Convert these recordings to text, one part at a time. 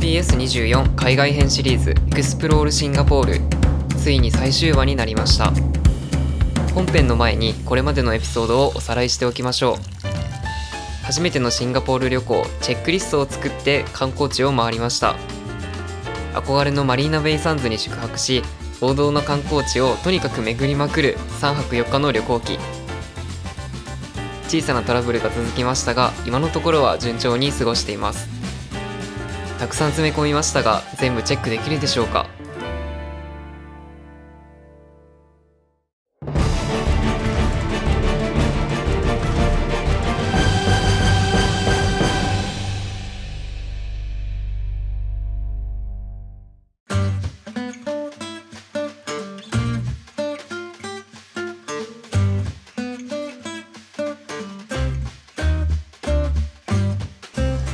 GPS24 海外編シリーズエクスプロールシンガポール、ついに最終話になりました。本編の前にこれまでのエピソードをおさらいしておきましょう。初めてのシンガポール旅行、チェックリストを作って観光地を回りました。憧れのマリーナベイサンズに宿泊し、王道の観光地をとにかく巡りまくる3泊4日の旅行記。小さなトラブルが続きましたが、今のところは順調に過ごしています。たくさん詰め込みましたが、全部チェックできるでしょうか。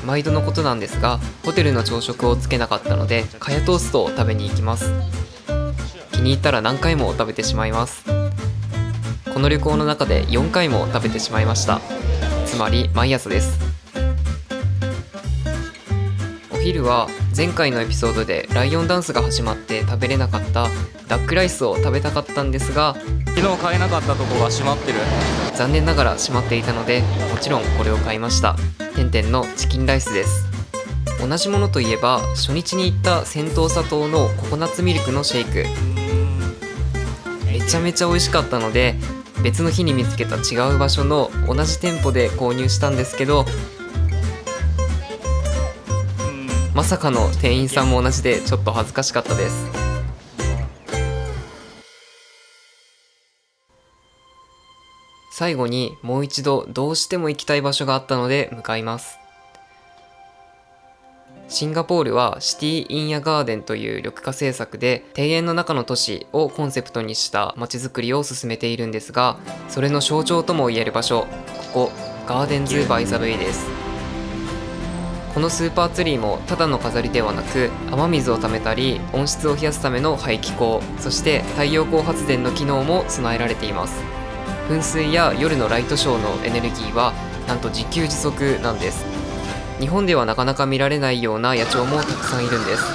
毎度のことなんですが、ホテルの朝食をつけなかったので、カヤトーストを食べに行きます。気に入ったら何回も食べてしまいます。この旅行の中で4回も食べてしまいました。つまり毎朝です。お昼は前回のエピソードでライオンダンスが始まって食べれなかったダックライスを食べたかったんですが、昨日買えなかったとこが閉まってる。残念ながら閉まっていたので、もちろんこれを買いました。点々のチキンライスです。同じものといえば、初日に行ったセントーサ島のココナッツミルクのシェイク、めちゃめちゃ美味しかったので、別の日に見つけた違う場所の同じ店舗で購入したんですけど、まさかの店員さんも同じでちょっと恥ずかしかったです。最後にもう一度どうしても行きたい場所があったので向かいます。シンガポールはシティ・イン・ヤ・ガーデンという緑化政策で、庭園の中の都市をコンセプトにした街づくりを進めているんですが、それの象徴ともいえる場所、ここガーデンズ・バイ・ザ・ベイです。このスーパーツリーもただの飾りではなく、雨水をためたり温室を冷やすための排気口、そして太陽光発電の機能も備えられています。噴水や夜のライトショーのエネルギーはなんと自給自足なんです。日本ではなかなか見られないような野鳥もたくさんいるんです。す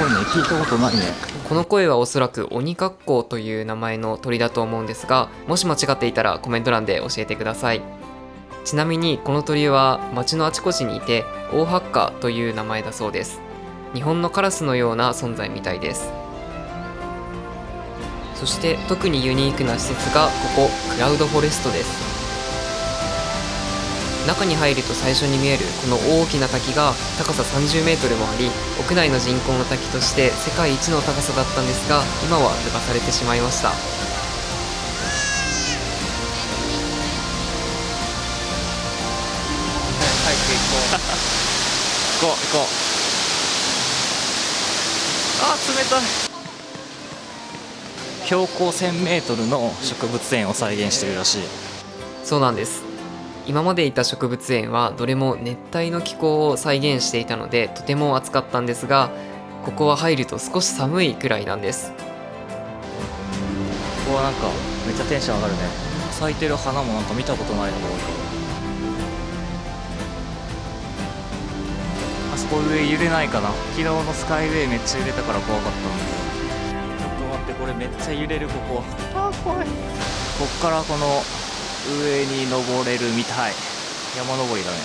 ごいね、聞いたことないね。この声はおそらく鬼格好という名前の鳥だと思うんですが、もし間違っていたらコメント欄で教えてください。ちなみにこの鳥は街のあちこちにいて、オオハッカという名前だそうです。日本のカラスのような存在みたいです。そして特にユニークな施設がここクラウドフォレストです。中に入ると最初に見えるこの大きな滝が高さ30メートルもあり、屋内の人工の滝として世界一の高さだったんですが、今は抜かされてしまいました。早く行こう。行こう。あー、冷たい。標高1000メートルの植物園を再現してるらしい。そうなんです。今までいた植物園はどれも熱帯の気候を再現していたので、とても暑かったんですが、ここは入ると少し寒いくらいなんです。ここはなんかめっちゃテンション上がるね。咲いてる花もなんか見たことないのが多いかも。あそこ上揺れないかな。昨日のスカイウェイめっちゃ揺れたから怖かったんだけど。ちょっと待って、これめっちゃ揺れる。ここあー怖い。こっからこの上に登れるみたい。山登りだね。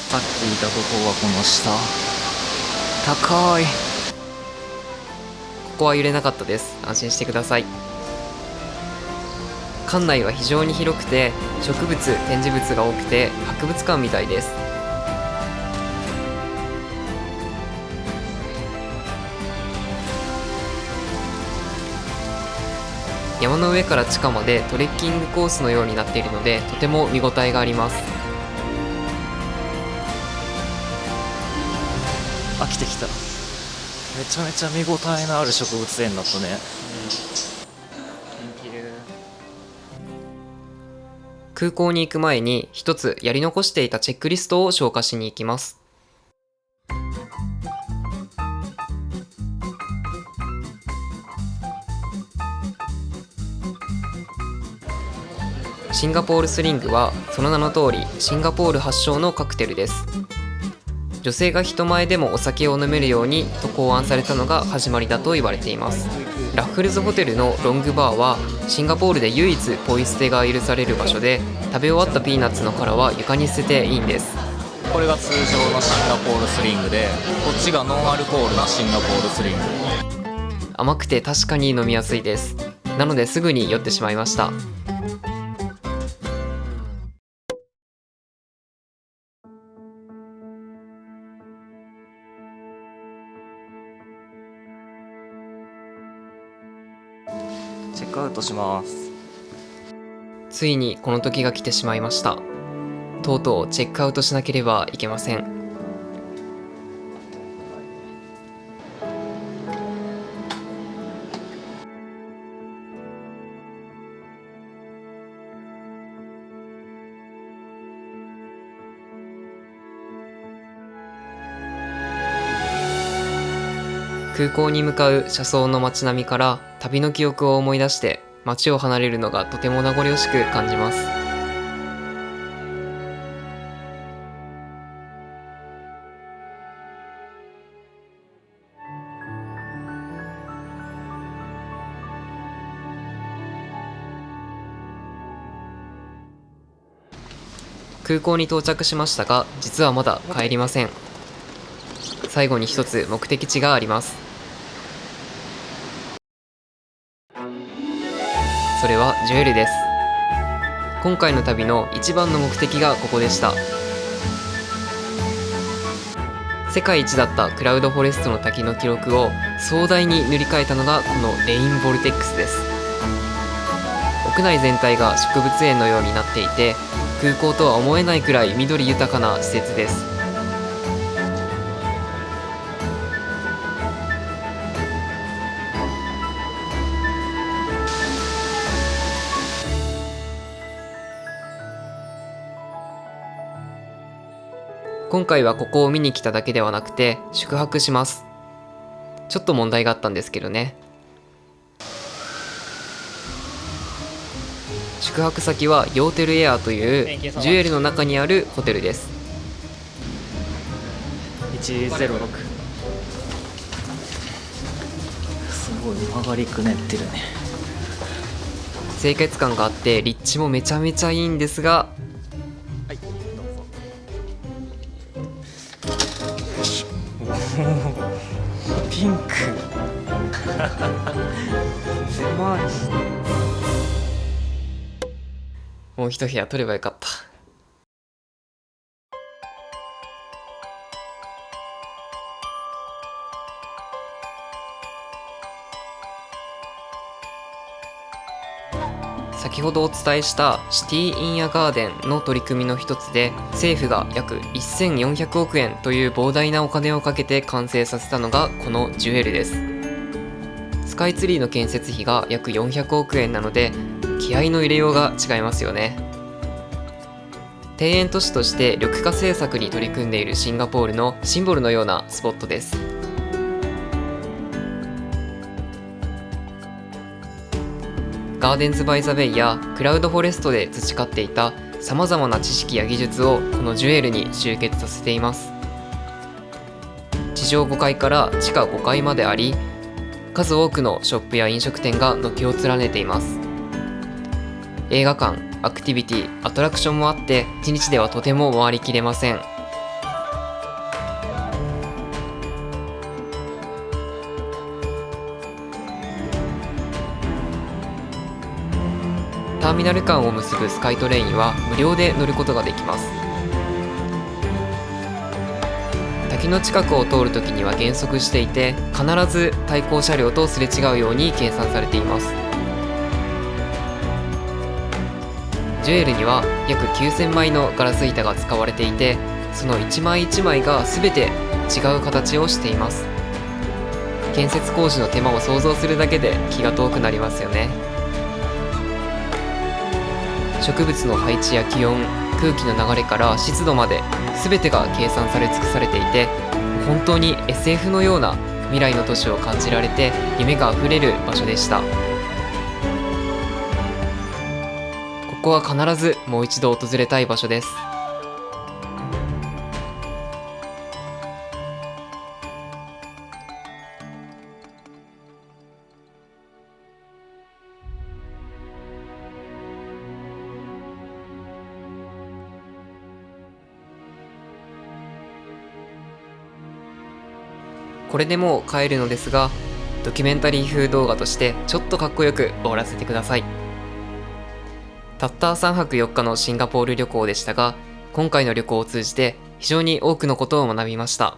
さっきいたとこはこの下。高い。ここは揺れなかったです。安心してください。館内は非常に広くて、植物、展示物が多くて博物館みたいです。山の上から地下までトレッキングコースのようになっているので、とても見応えがあります。飽きてきた。めちゃめちゃ見応えのある植物園だったね。空港に行く前に一つやり残していたチェックリストを消化しに行きます。シンガポールスリングはその名の通りシンガポール発祥のカクテルです。女性が人前でもお酒を飲めるようにと考案されたのが始まりだと言われています。ラッフルズホテルのロングバーはシンガポールで唯一ポイ捨てが許される場所で、食べ終わったピーナッツの殻は床に捨てていいんです。これが通常のシンガポールスリングで、こっちがノンアルコールのシンガポールスリング。甘くて確かに飲みやすいです。なのですぐに酔ってしまいました。チェックアウトします。ついにこの時が来てしまいました。とうとうチェックアウトしなければいけません。空港に向かう車窓の街並みから旅の記憶を思い出して街を離れるのがとても名残惜しく感じます。空港に到着しましたが、実はまだ帰りません。最後に一つ目的地があります。それはジュエルです。今回の旅の一番の目的がここでした。世界一だったクラウドフォレストの滝の記録を壮大に塗り替えたのがこのレインボルテックスです。屋内全体が植物園のようになっていて、空港とは思えないくらい緑豊かな施設です。今回はここを見に来ただけではなくて宿泊します。ちょっと問題があったんですけどね。宿泊先はヨーテルエアというジュエルの中にあるホテルです。106。すごい曲がりくねってるね。清潔感があって立地もめちゃめちゃいいんですが、はい、どうぞ。ピンク。狭い。もう一部屋取ればよかった。先ほどお伝えしたシティ・イン・ア・ガーデンの取り組みの一つで、政府が約1400億円という膨大なお金をかけて完成させたのがこのジュエルです。スカイツリーの建設費が約400億円なので気合の入れようが違いますよね。庭園都市として緑化政策に取り組んでいるシンガポールのシンボルのようなスポットです。ガーデンズ・バイ・ザ・ベイやクラウドフォレストで培っていたさまざまな知識や技術をこのジュエルに集結させています。地上5階から地下5階まであり、数多くのショップや飲食店が軒を連ねています。映画館、アクティビティ、アトラクションもあって1日ではとても回りきれません。ターミナル間を結ぶスカイトレインは無料で乗ることができます。滝の近くを通るときには減速していて、必ず対向車両とすれ違うように計算されています。ジュエルには約9000枚のガラス板が使われていて、その一枚一枚が全て違う形をしています。建設工事の手間を想像するだけで気が遠くなりますよね。植物の配置や気温、空気の流れから湿度まで全てが計算され尽くされていて、本当に SF のような未来の都市を感じられて夢があふれる場所でした。こは必ずもう一度訪れたい場所です。これでもう帰るのですが、ドキュメンタリー風動画としてちょっとかっこよく終わらせてください。たった3泊4日のシンガポール旅行でしたが、今回の旅行を通じて非常に多くのことを学びました。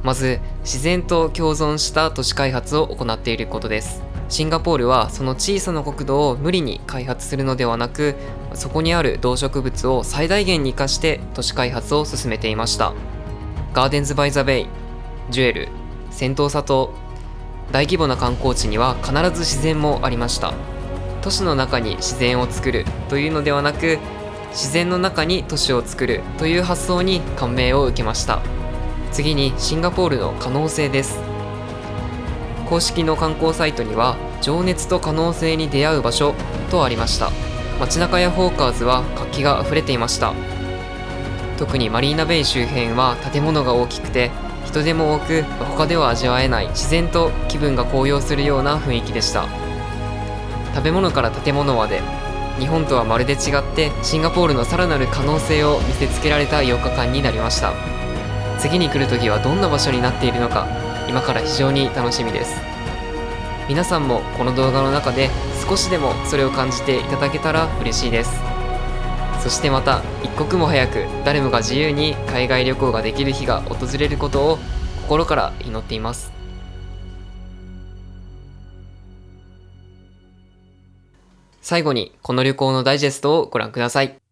まず、自然と共存した都市開発を行っていることです。シンガポールはその小さな国土を無理に開発するのではなく、そこにある動植物を最大限に生かして都市開発を進めていました。ガーデンズ・バイ・ザ・ベイ、ジュエル、セントーサ島、大規模な観光地には必ず自然もありました。都市の中に自然を作るというのではなく、自然の中に都市を作るという発想に感銘を受けました。次にシンガポールの可能性です。公式の観光サイトには情熱と可能性に出会う場所とありました。街中やホーカーズは活気があふれていました。特にマリーナベイ周辺は建物が大きくて人手も多く、他では味わえない自然と気分が高揚するような雰囲気でした。食べ物から建物まで、日本とはまるで違ってシンガポールのさらなる可能性を見せつけられた8日間になりました。次に来る時はどんな場所になっているのか、今から非常に楽しみです。皆さんもこの動画の中で少しでもそれを感じていただけたら嬉しいです。そしてまた一刻も早く誰もが自由に海外旅行ができる日が訪れることを心から祈っています。最後にこの旅行のダイジェストをご覧ください。